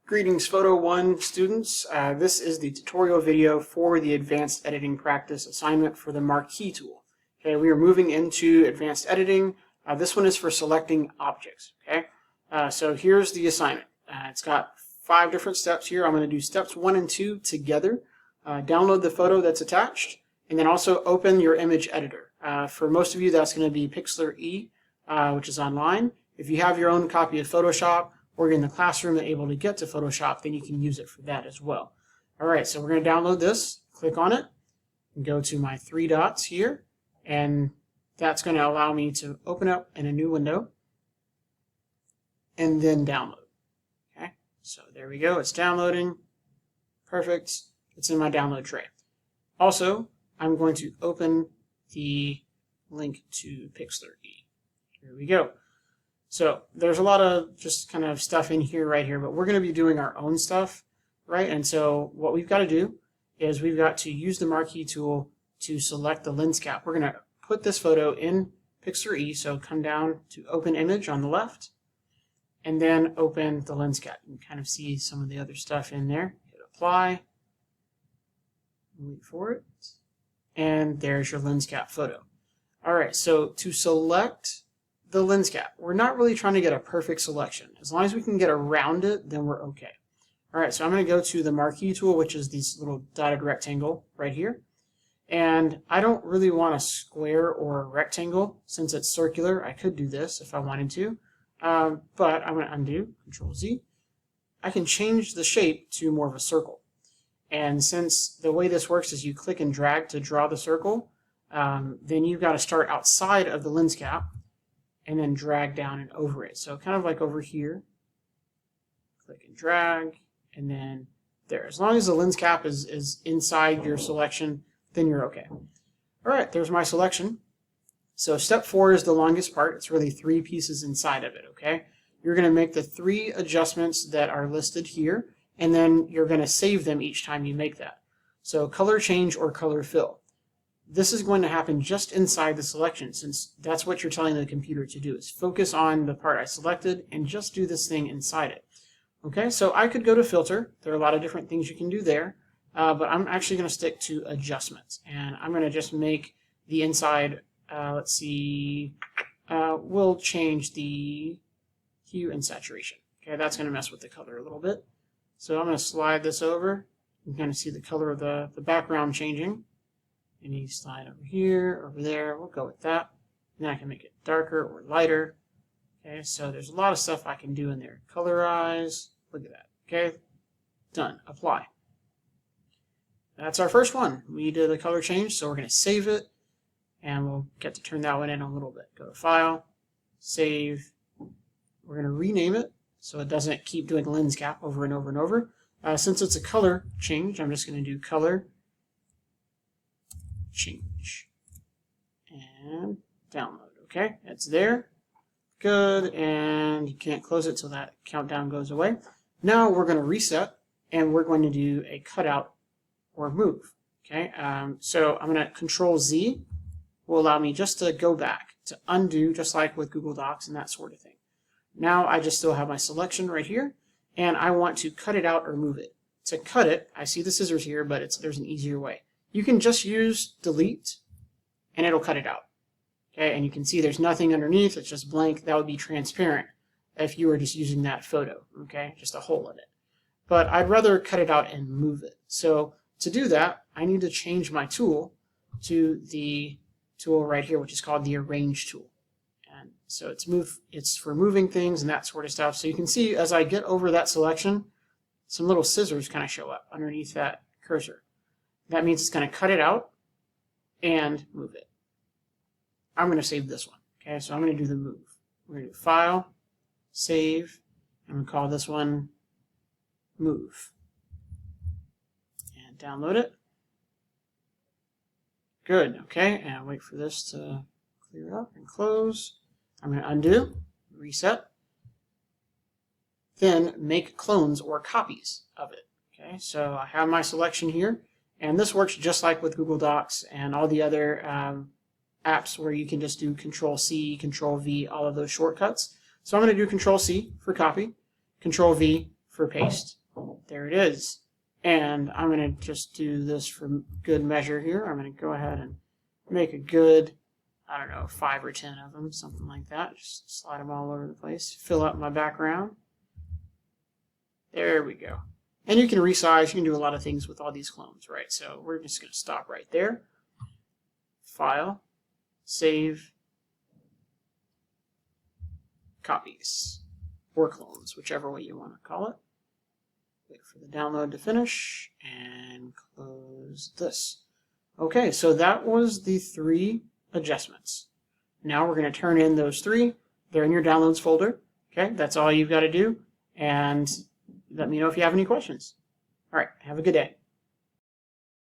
Greetings Photo 1 students. This is the tutorial video for the Advanced Editing Practice assignment for the Marquee Tool. Okay, we are moving into Advanced Editing. This one is for selecting objects. Okay, so here's the assignment. It's got 5 different steps here. I'm going to do steps 1 and 2 together. Download the photo that's attached, and then also open your image editor. For most of you, that's going to be Pixlr E, which is online. If you have your own copy of Photoshop, or you're in the classroom and able to get to Photoshop, then you can use it for that as well. All right, so we're going to download this, click on it, and go to my 3 dots here, and that's going to allow me to open up in a new window and then download. Okay, so there we go, it's downloading. Perfect, it's in my download tray. Also, I'm going to open the link to Pixlr E. Here we go. So there's a lot of just kind of stuff in here right here, but we're going to be doing our own stuff, right? And so what we've got to do is we've got to use the Marquee tool to select the lens cap. We're going to put this photo in Pixlr E, so come down to Open Image on the left, and then open the lens cap. You can kind of see some of the other stuff in there. Hit Apply, wait for it, and there's your lens cap photo. All right, so to select the lens cap, we're not really trying to get a perfect selection. As long as we can get around it, then we're okay. All right, so I'm going to go to the Marquee tool, which is this little dotted rectangle right here. And I don't really want a square or a rectangle since it's circular. I could do this if I wanted to, but I'm going to undo, Control Z. I can change the shape to more of a circle. And since the way this works is you click and drag to draw the circle, then you've got to start outside of the lens cap and then drag down and over it. So kind of like over here, click and drag, and then there. As long as the lens cap is inside your selection, then you're okay. All right, there's my selection. So step 4 is the longest part. It's really 3 pieces inside of it, okay? You're gonna make the 3 adjustments that are listed here, and then you're gonna save them each time you make that. So color change or color fill. This is going to happen just inside the selection, since that's what you're telling the computer to do, is focus on the part I selected and just do this thing inside it. Okay, so I could go to filter. There are a lot of different things you can do there, but I'm actually going to stick to adjustments, and I'm going to just make the inside, let's see, we'll change the hue and saturation. Okay, that's going to mess with the color a little bit. So I'm going to slide this over. You can kind of see the color of the background changing. And you slide over here, over there, we'll go with that. And then I can make it darker or lighter. Okay, so there's a lot of stuff I can do in there. Colorize, look at that. Okay, done, apply. That's our first one. We did a color change, so we're going to save it. And we'll get to turn that one in a little bit. Go to File, Save. We're going to rename it so it doesn't keep doing lens cap over and over and over. Since it's a color change, I'm just going to do Color Change and download. Okay, it's there. Good, and you can't close it till that countdown goes away. Now we're going to reset, and we're going to do a cutout or move. Okay, so I'm going to Control Z will allow me just to go back, to undo, just like with Google Docs and that sort of thing. Now I just still have my selection right here, and I want to cut it out or move it. To cut it, I see the scissors here, but there's an easier way. You can just use delete and it'll cut it out. Okay, and you can see there's nothing underneath, it's just blank. That would be transparent if you were just using that photo, okay, just a hole in it. But I'd rather cut it out and move it. So to do that, I need to change my tool to the tool right here, which is called the Arrange tool. And so it's for moving things and that sort of stuff. So you can see as I get over that selection, some little scissors kind of show up underneath that cursor. That means it's going to cut it out and move it. I'm going to save this one. Okay, so I'm going to do the move. We're going to do File, Save, and we'll call this one Move. And download it. Good, okay, and wait for this to clear up and close. I'm going to undo, reset, then make clones or copies of it. Okay, so I have my selection here. And this works just like with Google Docs and all the other apps where you can just do Control-C, Control-V, all of those shortcuts. So I'm going to do Control-C for copy, Control-V for paste. there it is. And I'm going to just do this for good measure here. I'm going to go ahead and make a good, I don't know, 5 or 10 of them, something like that. Just slide them all over the place. Fill up my background. There we go. And you can resize. You can do a lot of things with all these clones, right? So we're just going to stop right there. File, save, copies, or clones, whichever way you want to call it. Wait for the download to finish, and close this. Okay, so that was the 3 adjustments. Now we're going to turn in those 3. They're in your downloads folder. Okay, that's all you've got to do. And let me know if you have any questions. All right, have a good day.